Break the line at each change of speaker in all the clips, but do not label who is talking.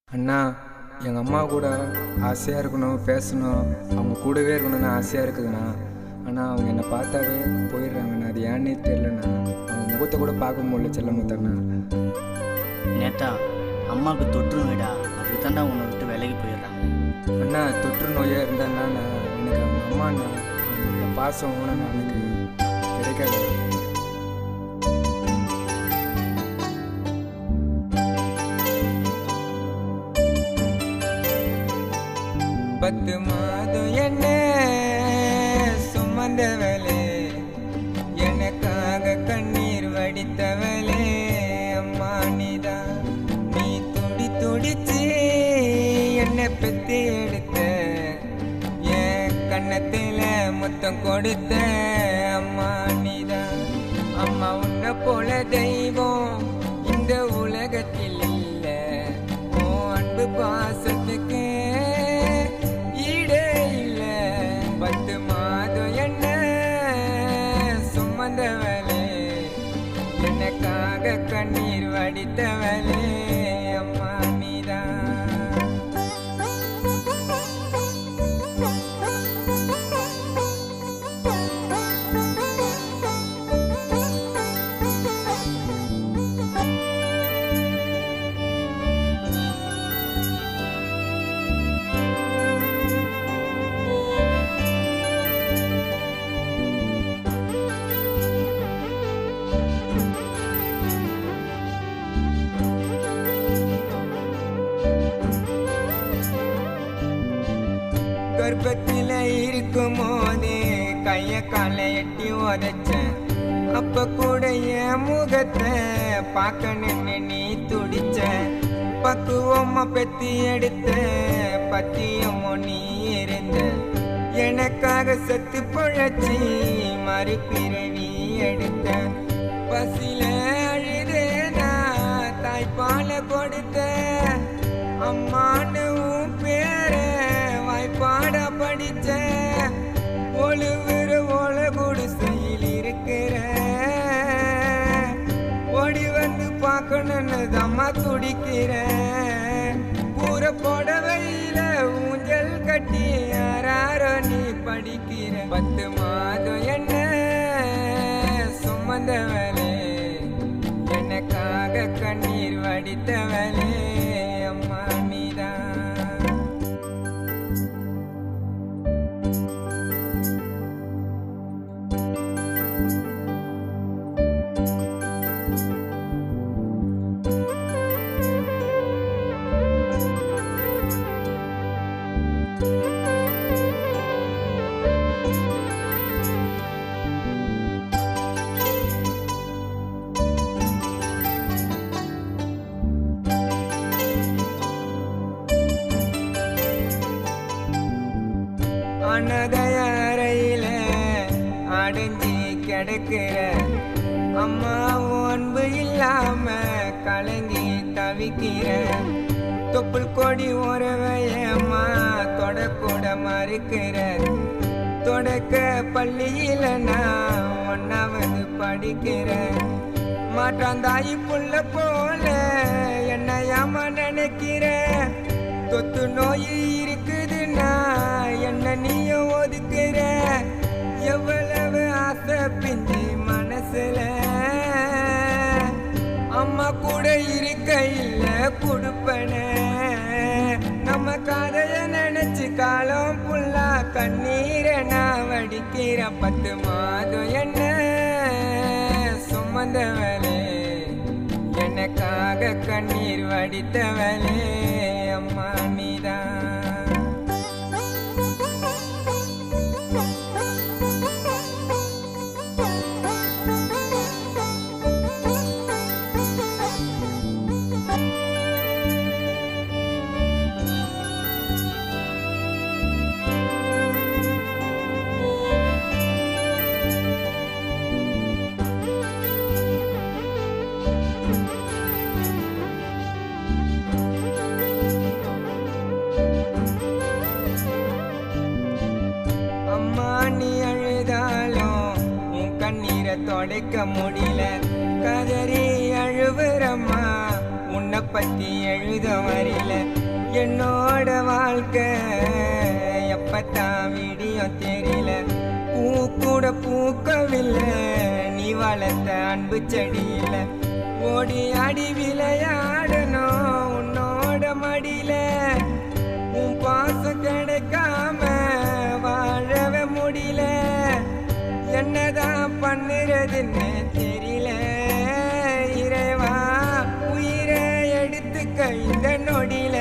அண்ணா, எங்கள் அம்மா கூட ஆசையாக இருக்கணும், பேசணும், அவங்க கூடவே இருக்கணும்னு ஆசையாக இருக்குதுண்ணா. ஆனால் அவங்க என்னை பார்த்தாவே போயிடுறாங்கண்ணா. அது ஏன்னே தெரிலண்ணா. அவங்க முகத்தை கூட பார்க்க முடியல செல்லமுத்தண்ணா.
நேத்தா அம்மாவுக்கு தொற்று நோய்டா, அதுக்கு தாண்டா உன்னை விட்டு விலகி போயிடுறாங்க.
அண்ணா, தொற்று நோயாக இருந்தாண்ணா எனக்கு அவங்க அம்மாண்ணா, அவங்களோட பாசம் ஊனண்ணா எனக்கு கிடைக்காது. பத்து மாதம் என்ன சுமந்தவளே, எனக்காக கண்ணீர் வடித்தவளே, அம்மா நீதான். நீ துடி துடிச்சு என்னை பெத்தி எடுத்த, என் கண்ணத்தில முத்தம் கொடுத்த, அம்மா நீதான். அம்மா உன்னை போல தெய்வம் இந்த உலகத்தில் இல்லை. ஓ அன்பு பாசத்துக்கு பத்து மாதம் என்ன சுமந்தவளே, எனக்காக கண்ணீர் வடித்தவளே, அம்மா நீதான். கர்ப்பத்தில இருக்கும் போதே கைய காலை எட்டி உதைச்சேன். அப்ப கூட என் முகத்தை பார்க்க நின்று நீ துடிச்ச. பக்குவமா பெத்தி எடுத்த, பத்தியமோ நீ இருந்த. எனக்காக செத்து பொழைச்சி மறுபிறவி எடுத்த. பசில அழுதேனா தாய்ப்பால கொடுத்த. அம்மானு பேர வாய்ப்பாட படிச்ச. ஒழுவுற ஒல குடிசையில் இருக்கிற. ஓடி வந்து பார்க்கணுன்னு அம்மா துடிக்கிற. கூற புடவையில ஊஞ்சல் கட்டி யாரோ நீ படிக்கிற. பத்து மாதம் என்ன சுமந்தவளே, எனக்காக கண்ணீர் வடித்தவளே, அம்மா நீதான். அனதய அறையில அடைஞ்சி கிடக்கிற. அம்மா அன்பு இல்லாம கலங்கி தவிக்கிற. தொப்புள் கொடி உறவையம்மா தொடக்கூட மறுக்கிற. தொடக்க பள்ளியில நான் ஒன்னாவது படிக்கிற. மாற்றாந்தாயி புள்ள போல என்னையாம நினைக்கிற. தொத்து நோய் இருக்குதுன்னா என்ன நீயும் ஒதுக்குற. எவ்வளவு ஆசை பிஞ்சு மனசுல. அம்மா கூட இருக்க இல்ல கொடுப்பன. நம்ம கதைய நினைச்சு காலம் புல்லா கண்ணீரை நான் வடிக்கிற. பத்து மாதம் என்ன சுமந்தவளே, எனக்காக கண்ணீர் வடித்தவளே, அம்மா நீதான். நீ அழுதாலும் உன் கண்ணீரை தொடைக்க முடியல. கதறி அழுவுறம்மா, உன்னை உன்னை பத்தி எழுத வரையில என்னோட வாழ்க்கை எப்பத்தான் விடியும் தெரியல. பூ கூட பூக்கவில்லை நீ வளர்த்த அன்பு செடியில. ஓடி ஆடி விளையாடணும் உன்னோட மடியில. உன் பாசம் கிடைக்காம வாழவே முடியல. என்னதான் பண்ணுறதுன்னு தெரியல. இறைவா உயிரை எடுத்துக்க இந்த நொடியில.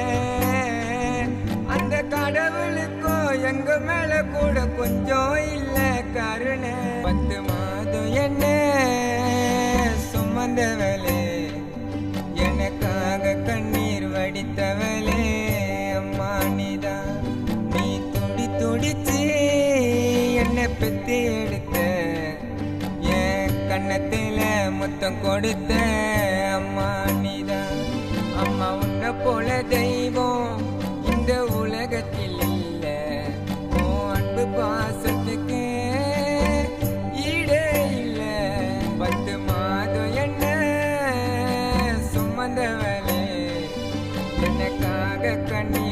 அந்த கடவுளுக்கும் எங்க மேல கூட கொஞ்சம் இல்ல கருணை. 10 மாதம் என்ன சுமந்தவளே, எனக்காக கண்ணீர் வடித்தவளே. அம்மா நீதான், நீ துடி துடிச்சு என்னை பெத்து எடுத்த. என் கண்ணத்தில முத்தம் கொடுத்த அம்மா நீதான். அம்மா உன்னை போல தெய்வம் இந்த உலகத்தில் இல்ல. உன் அன்பு பாசத்துக்கு ஈடே இல்ல. 10 மாதம் என்ன சுமந்தவளே, எனக்காக கண்ணீர்